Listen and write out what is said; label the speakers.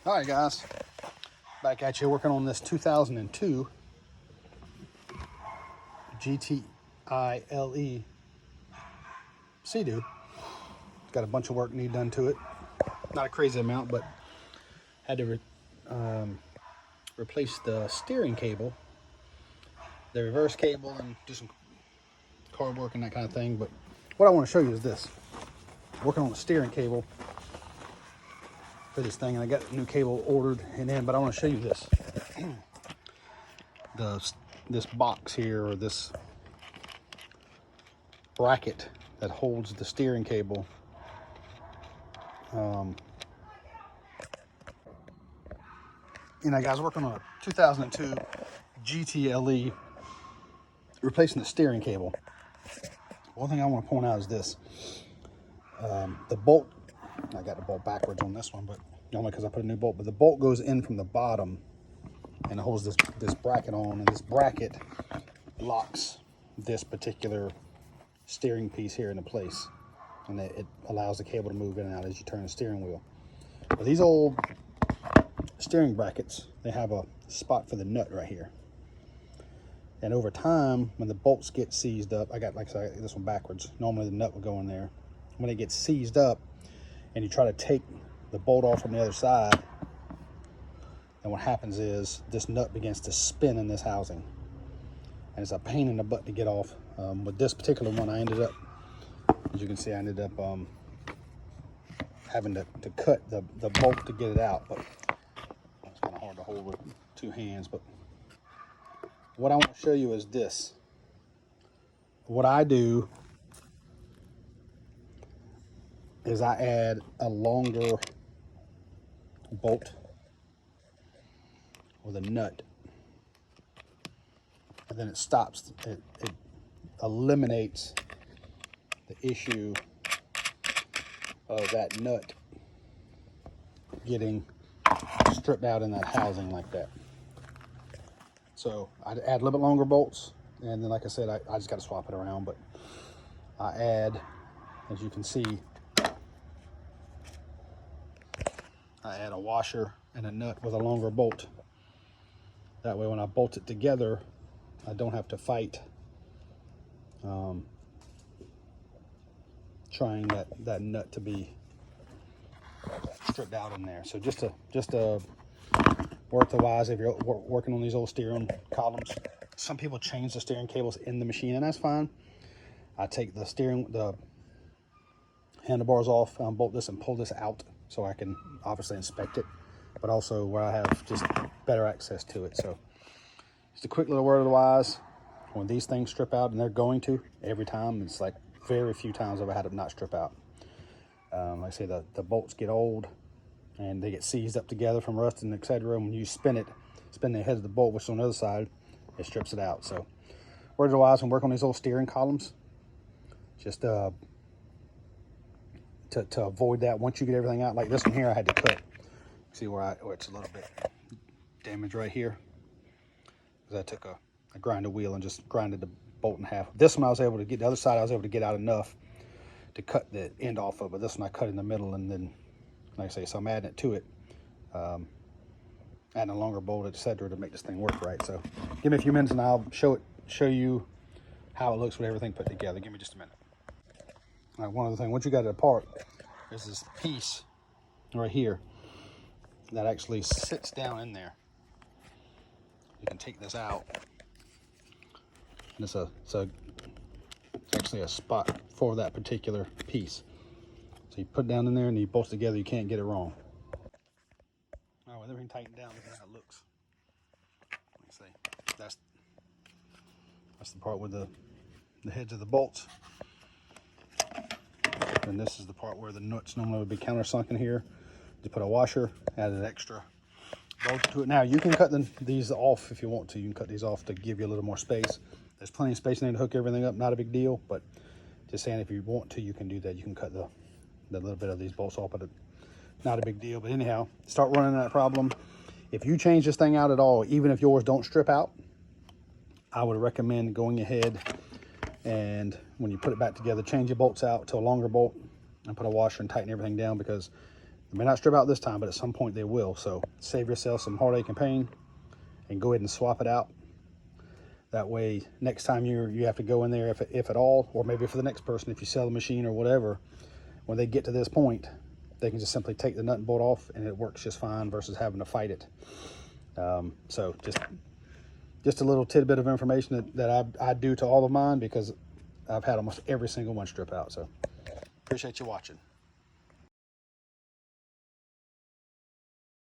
Speaker 1: All right, guys, back at you working on this 2002 GTILE Seadoo. Got a bunch of work need done to it. Not a crazy amount, but had to replace the steering cable, the reverse cable, and do some car work and that kind of thing. But what I want to show you is this. Working on the steering cable for this thing, and I got a new cable ordered and in, but I want to show you this. This box here, or this bracket that holds the steering cable. And I guys working on a 2002 GTLE, replacing the steering cable. One thing I want to point out is this. The bolt, I got the bolt backwards on this one, but only because I put a new bolt, but the bolt goes in from the bottom and it holds this bracket on, and this bracket locks this particular steering piece here into place, and it allows the cable to move in and out as you turn the steering wheel. But these old steering brackets, they have a spot for the nut right here, and over time, when the bolts get seized up, like I said, I got this one backwards. Normally the nut would go in there. When it gets seized up and you try to take the bolt off from the other side, and what happens is this nut begins to spin in this housing, and it's a pain in the butt to get off. With this particular one, I ended up, as you can see, I ended up having to cut the bolt to get it out, but it's kind of hard to hold with two hands. But what I want to show you is this. What I do is I add a longer bolt with a nut, and then it stops. It eliminates the issue of that nut getting stripped out in that housing like that. So I add a little bit longer bolts, and then, like I said, I just got to swap it around, but I add, as you can see, I add a washer and a nut with a longer bolt. That way when I bolt it together, I don't have to fight trying that nut to be stripped out in there. So just a worth the wise if you're working on these old steering columns. Some people change the steering cables in the machine, and that's fine. I take the handlebars off, bolt this and pull this out so I can obviously inspect it, but also where I have just better access to it. So just a quick little word of the wise. When these things strip out, and they're going to every time, it's like very few times I've had them not strip out. Like I say, the bolts get old and they get seized up together from rusting, etc. When you spin the head of the bolt, which is on the other side, it strips it out. So word of the wise, when work on these old steering columns, just to avoid that, once you get everything out, like this one here, I had to cut. See where it's a little bit damaged right here, because I took a grinded wheel and just grinded the bolt in half. This one I was able to get, the other side I was able to get out enough to cut the end off of, but this one I cut in the middle, and then, like I say, so I'm adding it to it, adding a longer bolt, etc., to make this thing work right. So give me a few minutes and I'll show you how it looks with everything put together. Give me just a minute. All right, one other thing, once you got it apart, there's this piece right here that actually sits down in there. You can take this out, and it's actually a spot for that particular piece. So you put it down in there and you bolt it together, you can't get it wrong. All right, with everything tightened down, look at how it looks. Let me see. That's the part with the heads of the bolts. And this is the part where the nuts normally would be countersunk in here. You put a washer, add an extra bolt to it. Now you can cut these off if you want to. You can cut these off to give you a little more space. There's plenty of space in there to hook everything up. Not a big deal, but just saying, if you want to, you can do that. You can cut the little bit of these bolts off, but not a big deal. But anyhow, start running that problem. If you change this thing out at all, even if yours don't strip out, I would recommend going ahead and when you put it back together, change your bolts out to a longer bolt and put a washer and tighten everything down, because They may not strip out this time, but at some point they will. So save yourself some heartache and pain and go ahead and swap it out. That way, next time you have to go in there, if at all, or maybe for the next person, if you sell the machine or whatever, when they get to this point, they can just simply take the nut and bolt off and it works just fine versus having to fight it. So just a little tidbit of information that I do to all of mine, because I've had almost every single one strip out. So appreciate you watching.